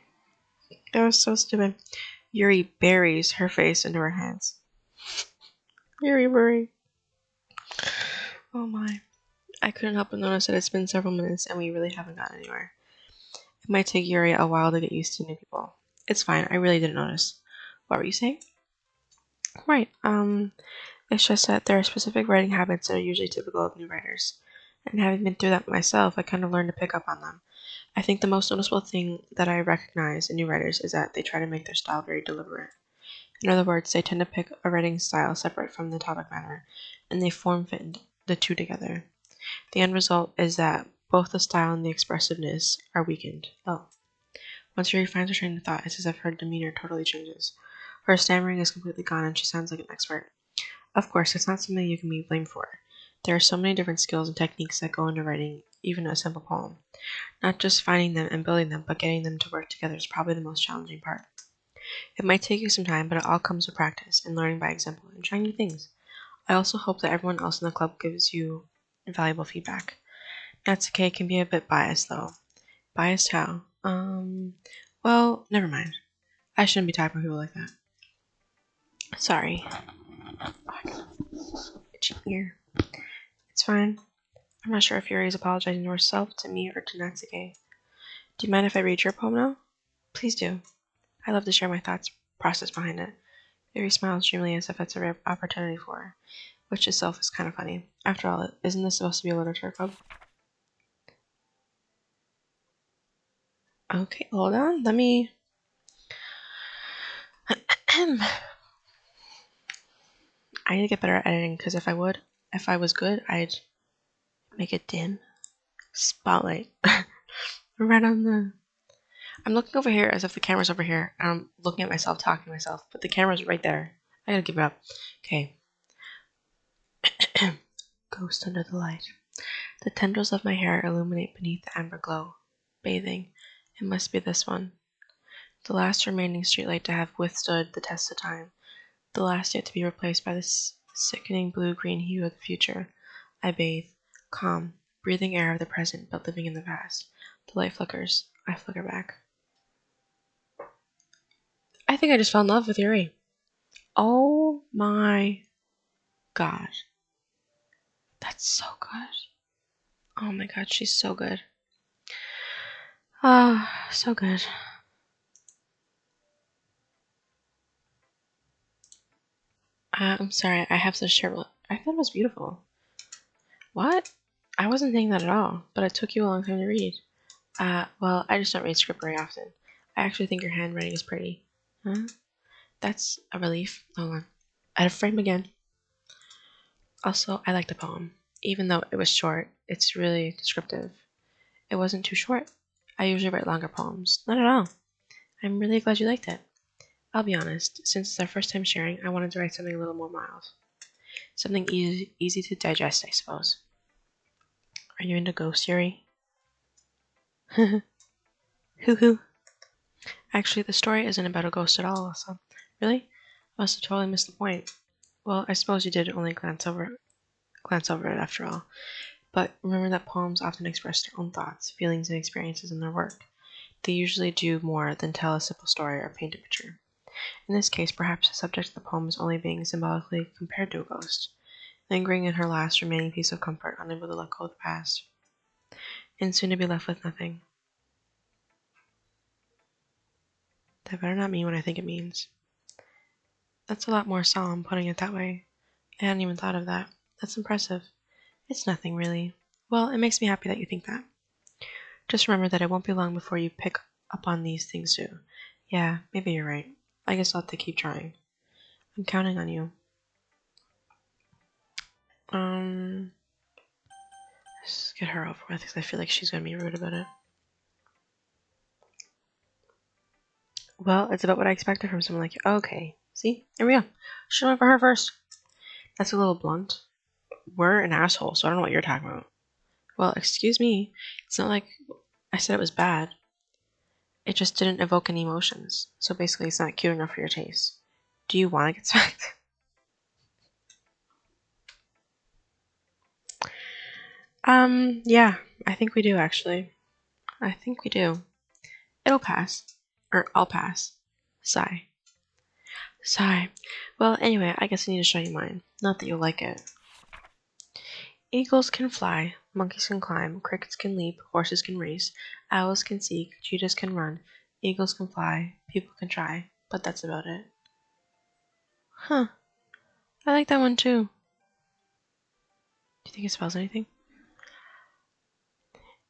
That was so stupid. Yuri buries her face into her hands. Yuri Burry. Oh my. I couldn't help but notice that it's been several minutes and we really haven't gotten anywhere. It might take Yuri a while to get used to new people. It's fine, I really didn't notice. What were you saying? Right, it's just that there are specific writing habits that are usually typical of new writers. And having been through that myself, I kind of learned to pick up on them. I think the most noticeable thing that I recognize in new writers is that they try to make their style very deliberate. In other words, they tend to pick a writing style separate from the topic matter, and they form fit the two together. The end result is that both the style and the expressiveness are weakened. Oh. Once Yuri finds her train of thought, it's as if her demeanor totally changes. Her stammering is completely gone and she sounds like an expert. Of course, it's not something you can be blamed for. There are so many different skills and techniques that go into writing even a simple poem. Not just finding them and building them, but getting them to work together is probably the most challenging part. It might take you some time, but it all comes with practice and learning by example and trying new things. I also hope that everyone else in the club gives you valuable feedback. Natsuke can be a bit biased, though. Biased how? Well, never mind. I shouldn't be talking to people like that. Sorry. Itchy ear. It's fine. I'm not sure if Yuri is apologizing to herself, to me, or to Natsuke. Do you mind if I read your poem now? Please do. I love to share my thoughts process behind it. Yuri smiles dreamily as if it's a rare opportunity for her, which itself is kind of funny. After all, isn't this supposed to be a literature club? Okay, hold on. Let me... I need to get better at editing, because if I was good, I'd make it dim. Spotlight. Right on the... I'm looking over here as if the camera's over here, and I'm looking at myself, talking to myself, but the camera's right there. I gotta give it up. Okay. Ghost under the light. The tendrils of my hair illuminate beneath the amber glow. Bathing. It must be this one. The last remaining streetlight to have withstood the test of time. The last yet to be replaced by this sickening blue-green hue of the future. I bathe. Calm. Breathing air of the present, but living in the past. The light flickers. I flicker back. I think I just fell in love with Yuri. Oh my god. That's so good. Oh my god, she's so good. Ah, so good. I'm sorry, I have such terrible... I thought it was beautiful. What? I wasn't thinking that at all, but it took you a long time to read. Well, I just don't read script very often. I actually think your handwriting is pretty. Huh? That's a relief. Hold on. Out of frame again. Also, I like the poem. Even though it was short, it's really descriptive. It wasn't too short. I usually write longer poems. Not at all. I'm really glad you liked it. I'll be honest, since it's our first time sharing, I wanted to write something a little more mild. Something easy to digest, I suppose. Are you into ghost theory? Hoo hoo. Actually, the story isn't about a ghost at all, so really? I must have totally missed the point. Well, I suppose you did only glance over it after all. But remember that poems often express their own thoughts, feelings, and experiences in their work. They usually do more than tell a simple story or paint a picture. In this case, perhaps the subject of the poem is only being symbolically compared to a ghost, lingering in her last remaining piece of comfort, unable to let go of the past, and soon to be left with nothing. That better not mean what I think it means. That's a lot more solemn, putting it that way. I hadn't even thought of that. That's impressive. It's nothing, really. Well, it makes me happy that you think that. Just remember that it won't be long before you pick up on these things too. Yeah, maybe you're right. I guess I'll have to keep trying. I'm counting on you. Let's get her over with because I feel like she's gonna be rude about it. Well, it's about what I expected from someone like you. Okay, see? Here we go. Should went for her first. That's a little blunt. We're an asshole, so I don't know what you're talking about. Well, excuse me. It's not like I said it was bad. It just didn't evoke any emotions. So basically, it's not cute enough for your taste. Do you want to get smacked? Yeah, I think we do actually. I think we do. It'll pass. Or I'll pass. Sigh. Sigh. Well, anyway, I guess I need to show you mine. Not that you'll like it. Eagles can fly, monkeys can climb, crickets can leap, horses can race, owls can seek, cheetahs can run, eagles can fly, people can try, but that's about it. Huh. I like that one too. Do you think it spells anything?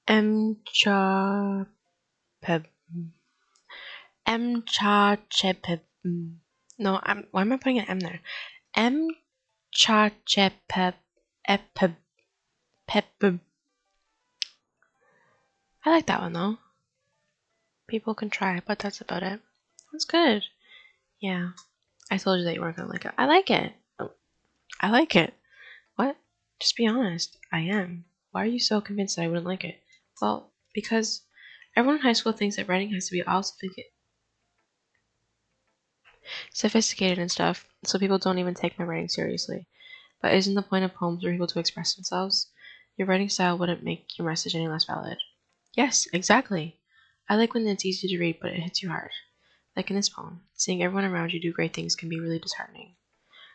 M-cha... Peb. M-cha-che-peb. No, why am I putting an M there? M-cha-che-peb. Epeb. Pep. I like that one though. People can try, but that's about it. That's good. Yeah. I told you that you weren't gonna like it. I like it. Oh, I like it. What? Just be honest. I am. Why are you so convinced that I wouldn't like it? Well, because everyone in high school thinks that writing has to be all sophisticated and stuff, so people don't even take my writing seriously. But isn't the point of poems for people to express themselves? Your writing style wouldn't make your message any less valid. Yes, exactly. I like when it's easy to read, but it hits you hard. Like in this poem, seeing everyone around you do great things can be really disheartening.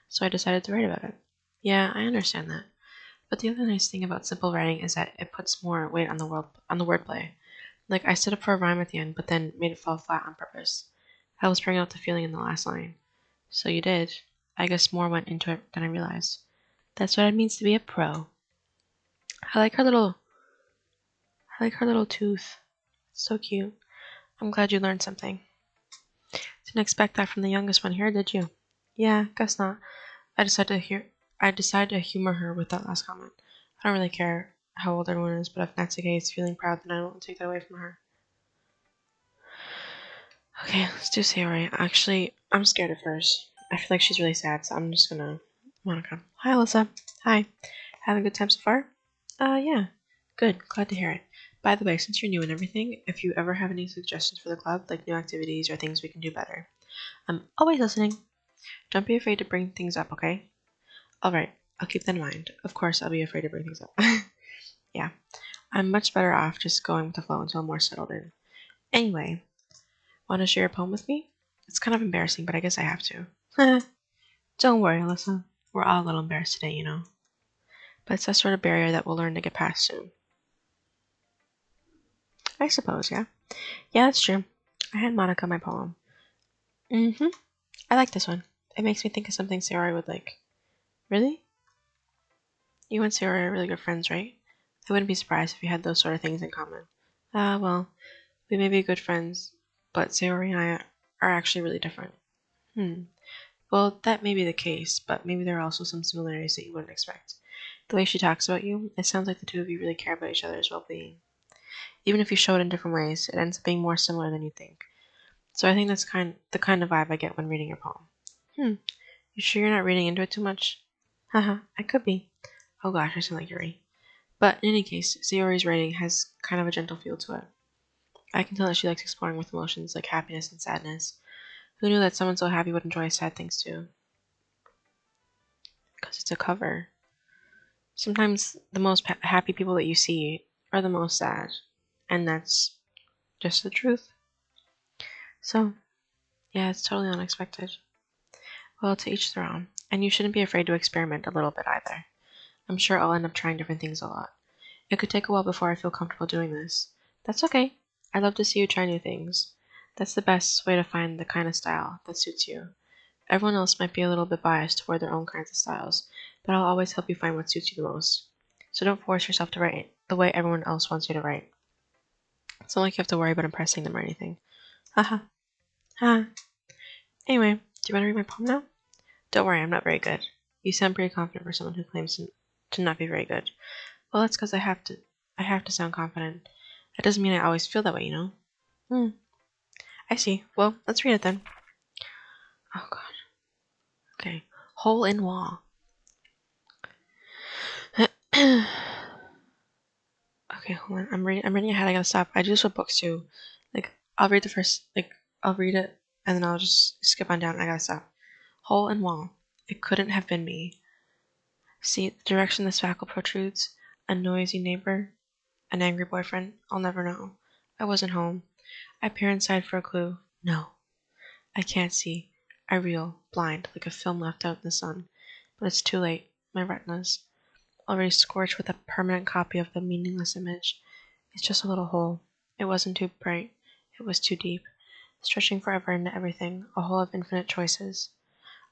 So I decided to write about it. Yeah, I understand that. But the other nice thing about simple writing is that it puts more weight on the wordplay. Like I stood up for a rhyme at the end, but then made it fall flat on purpose. I was bringing out the feeling in the last line. So you did. I guess more went into it than I realized. That's what it means to be a pro. I like her little tooth. It's so cute. I'm glad you learned something. Didn't expect that from the youngest one here, did you? Yeah, guess not. I decided to humor her with that last comment. I don't really care how old everyone is, but if that's the case, feeling proud, then I don't take that away from her. Okay, let's do Sayori. Actually, I'm scared at first. I feel like she's really sad, so I'm just gonna... Monica. Hi, Alyssa. Hi. Having a good time so far? Yeah. Good. Glad to hear it. By the way, since you're new and everything, if you ever have any suggestions for the club, like new activities or things we can do better, I'm always listening. Don't be afraid to bring things up, okay? Alright, I'll keep that in mind. Of course, I'll be afraid to bring things up. Yeah, I'm much better off just going with the flow until I'm more settled in. Anyway, want to share a poem with me? It's kind of embarrassing, but I guess I have to. Don't worry, Alyssa. We're all a little embarrassed today, you know. But it's that sort of barrier that we'll learn to get past soon. I suppose, yeah. Yeah, that's true. I had Monica my poem. Mm-hmm. I like this one. It makes me think of something Sarah would like. Really? You and Sarah are really good friends, right? I wouldn't be surprised if you had those sort of things in common. Well, we may be good friends, but Sayori and I are actually really different. Well, that may be the case, but maybe there are also some similarities that you wouldn't expect. The way she talks about you, it sounds like the two of you really care about each other's well-being. Even if you show it in different ways, it ends up being more similar than you think. So I think that's the kind of vibe I get when reading your poem. You sure you're not reading into it too much? Haha, I could be. Oh gosh, I sound like Yuri. But in any case, Sayori's writing has kind of a gentle feel to it. I can tell that she likes exploring with emotions like happiness and sadness. Who knew that someone so happy would enjoy sad things too? Because it's a cover. Sometimes the most happy people that you see are the most sad. And that's just the truth. So, yeah, it's totally unexpected. Well, to each their own. And you shouldn't be afraid to experiment a little bit either. I'm sure I'll end up trying different things a lot. It could take a while before I feel comfortable doing this. That's okay. I love to see you try new things. That's the best way to find the kind of style that suits you. Everyone else might be a little bit biased toward their own kinds of styles, but I'll always help you find what suits you the most. So don't force yourself to write the way everyone else wants you to write. It's not like you have to worry about impressing them or anything. Haha. Ha. Anyway, do you want to read my poem now? Don't worry, I'm not very good. You sound pretty confident for someone who claims to not be very good. Well, that's because I have to sound confident. That doesn't mean I always feel that way, you know? I see. Well, let's read it then. Oh god. Okay. Hole in wall. Okay, hold on. I'm reading ahead. I gotta stop. I do this with books too. I'll read the first. I'll read it and then I'll just skip on down. I gotta stop. Hole in wall. It couldn't have been me. See the direction this spackle protrudes. A noisy neighbor. An angry boyfriend. I'll never know. I wasn't home. I peer inside for a clue. No. I can't see. I reel, blind, like a film left out in the sun. But it's too late. My retinas, already scorched with a permanent copy of the meaningless image. It's just a little hole. It wasn't too bright. It was too deep, stretching forever into everything, a hole of infinite choices.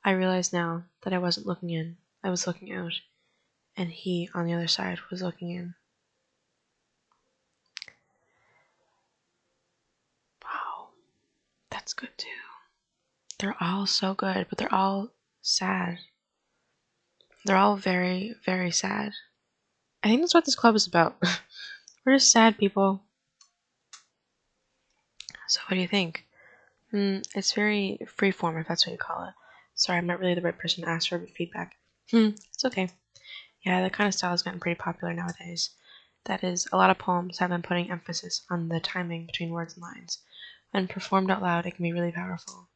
I realize now that I wasn't looking in. I was looking out. And he, on the other side, was looking in. Wow. That's good too. They're all so good, but they're all sad. They're all very, very sad. I think that's what this club is about. We're just sad people. So what do you think? It's very freeform, if that's what you call it. Sorry, I'm not really the right person to ask for feedback. It's okay. Yeah, that kind of style has gotten pretty popular nowadays. That is, a lot of poems have been putting emphasis on the timing between words and lines. When performed out loud, it can be really powerful.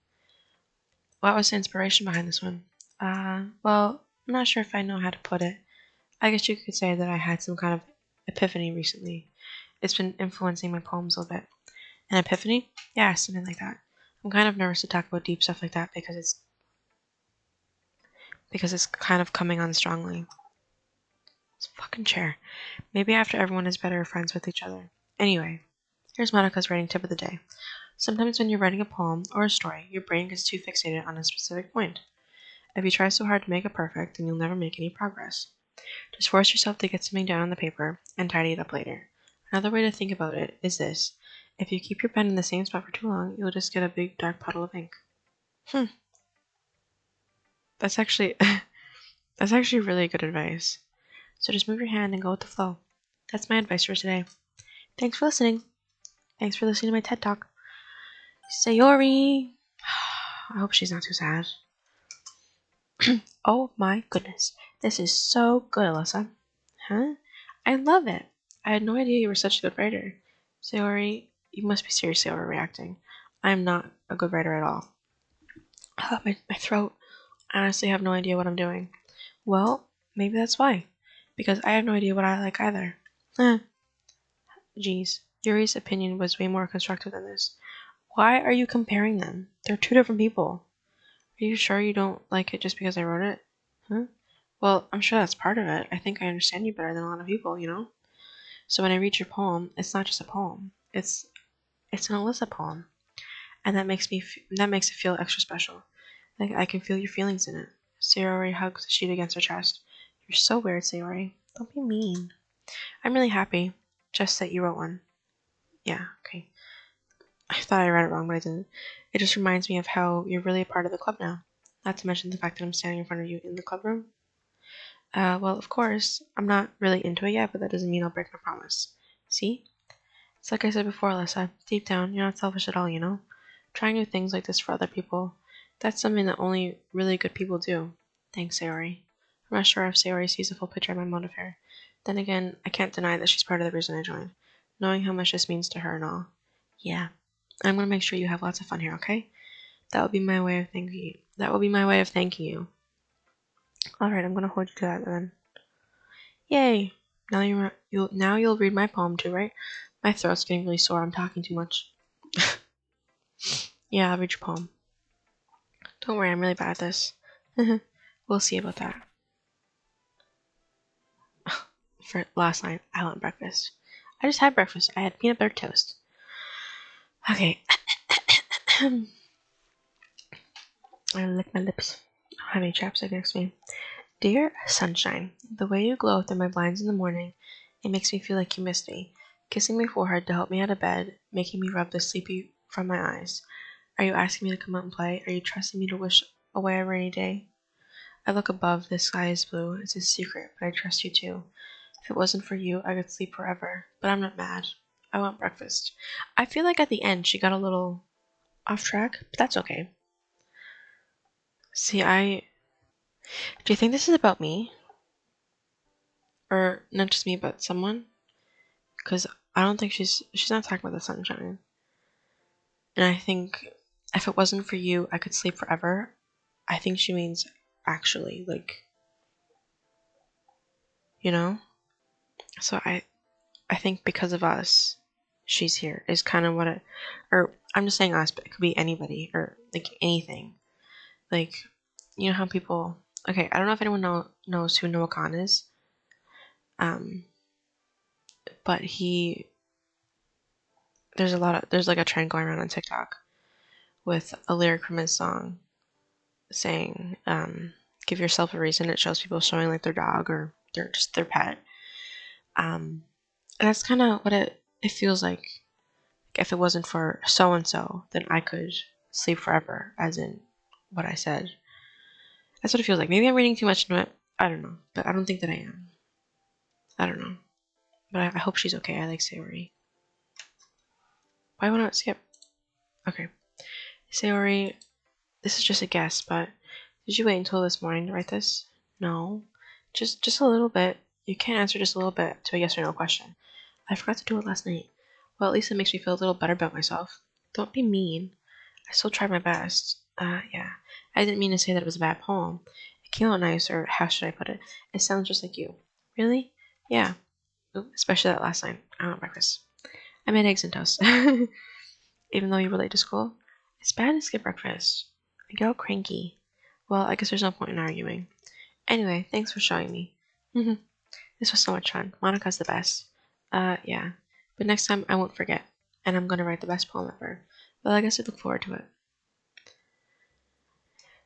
What was the inspiration behind this one? Well, I'm not sure if I know how to put it. I guess you could say that I had some kind of epiphany recently. It's been influencing my poems a little bit. An epiphany? Yeah, something like that. I'm kind of nervous to talk about deep stuff like that because it's kind of coming on strongly. This fucking chair. Maybe after everyone is better friends with each other. Anyway, here's Monica's writing tip of the day. Sometimes when you're writing a poem or a story, your brain gets too fixated on a specific point. If you try so hard to make it perfect, then you'll never make any progress. Just force yourself to get something down on the paper and tidy it up later. Another way to think about it is this. If you keep your pen in the same spot for too long, you'll just get a big dark puddle of ink. That's actually that's actually really good advice. So just move your hand and go with the flow. That's my advice for today. Thanks for listening. Thanks for listening to my TED Talk. Sayori. I hope she's not too sad. Oh my goodness. This is so good, Alyssa. Huh? I love it. I had no idea you were such a good writer. Sayori, you must be seriously overreacting. I am not a good writer at all. My throat. I honestly have no idea what I'm doing. Well, maybe that's why. Because I have no idea what I like either. Geez, Yuri's opinion was way more constructive than this. Why are you comparing them? They're two different people. Are you sure you don't like it just because I wrote it? Well, I'm sure that's part of it. I think I understand you better than a lot of people, you know? So when I read your poem, it's not just a poem. It's an Alyssa poem. And that makes it feel extra special. Like I can feel your feelings in it. Sayori hugs the sheet against her chest. You're so weird, Sayori. Don't be mean. I'm really happy. Just that you wrote one. Yeah, okay. I thought I read it wrong, but I didn't. It just reminds me of how you're really a part of the club now. Not to mention the fact that I'm standing in front of you in the club room. Well, of course, I'm not really into it yet, but that doesn't mean I'll break my promise. See? It's like I said before, Alyssa. Deep down, you're not selfish at all, you know? Trying new things like this for other people, that's something that only really good people do. Thanks, Sayori. I'm not sure if Sayori sees the full picture of my motive here. Then again, I can't deny that she's part of the reason I joined, knowing how much this means to her and all. Yeah. I'm gonna make sure you have lots of fun here, okay? That will be my way of thanking you. That will be my way of thanking you. Alright, I'm gonna hold you to that then. Yay! Now you'll read my poem too, right? My throat's getting really sore. I'm talking too much. Yeah, I'll read your poem. Don't worry, I'm really bad at this. We'll see about that. For last night, I want breakfast. I just had breakfast. I had peanut butter toast. Okay. I lick my lips. I don't have any chapstick next to me. Dear sunshine, the way you glow through my blinds in the morning, it makes me feel like you missed me. Kissing my forehead to help me out of bed, making me rub the sleepy from my eyes. Are you asking me to come out and play? Are you trusting me to wish away a rainy day? I look above, the sky is blue. It's a secret, but I trust you too. If it wasn't for you, I could sleep forever. But I'm not mad. I want breakfast. I feel like at the end she got a little off track, but that's okay. See, do you think this is about me? Or not just me, but someone? Because I don't think she's not talking about the sunshine. And I think if it wasn't for you, I could sleep forever. I think she means actually, like, you know? So I think because of us, she's here is kind of what it, or I'm just saying us, but it could be anybody or like anything. Like, you know how people, okay, I don't know if anyone knows who Noah Khan is, um, but there's like a trend going around on TikTok with a lyric from his song saying, give yourself a reason. It shows people showing like their dog or their pet. And that's kind of what it feels like. If it wasn't for so and so, then I could sleep forever, as in what I said. That's what it feels like. Maybe I'm reading too much into it. I don't know. But I don't think that I am. I don't know. But I hope she's okay. I like Sayori. Why won't it skip? Okay. Sayori, this is just a guess, but did you wait until this morning to write this? No. Just a little bit. You can't answer just a little bit to a yes or no question. I forgot to do it last night. Well, at least it makes me feel a little better about myself. Don't be mean. I still tried my best. Yeah. I didn't mean to say that it was a bad poem. It came out nice, or how should I put it? It sounds just like you. Really? Yeah. Ooh, especially that last line. I want breakfast. I made eggs and toast. Even though you were late to school? It's bad to skip breakfast. I get all cranky. Well, I guess there's no point in arguing. Anyway, thanks for showing me. This was so much fun. Monica's the best. Yeah. But next time I won't forget. And I'm gonna write the best poem ever. Well, I guess I look forward to it.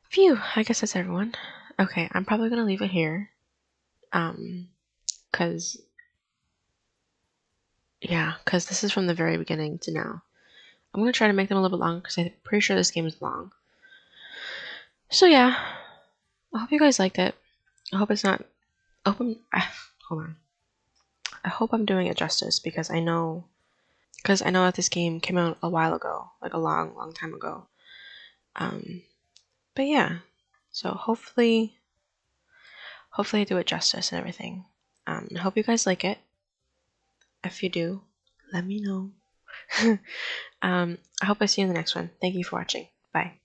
Phew, I guess that's everyone. Okay, I'm probably gonna leave it here. Cause yeah, cause this is from the very beginning to now. I'm gonna try to make them a little bit long because I'm pretty sure this game is long. So yeah, I hope you guys liked it. I hope it's not. I hope hold on. I hope I'm doing it justice because I know that this game came out a while ago, like a long, long time ago. Um, but yeah, so hopefully I do it justice and everything. I hope you guys like it. If you do, let me know. I hope I see you in the next one. Thank you for watching. Bye.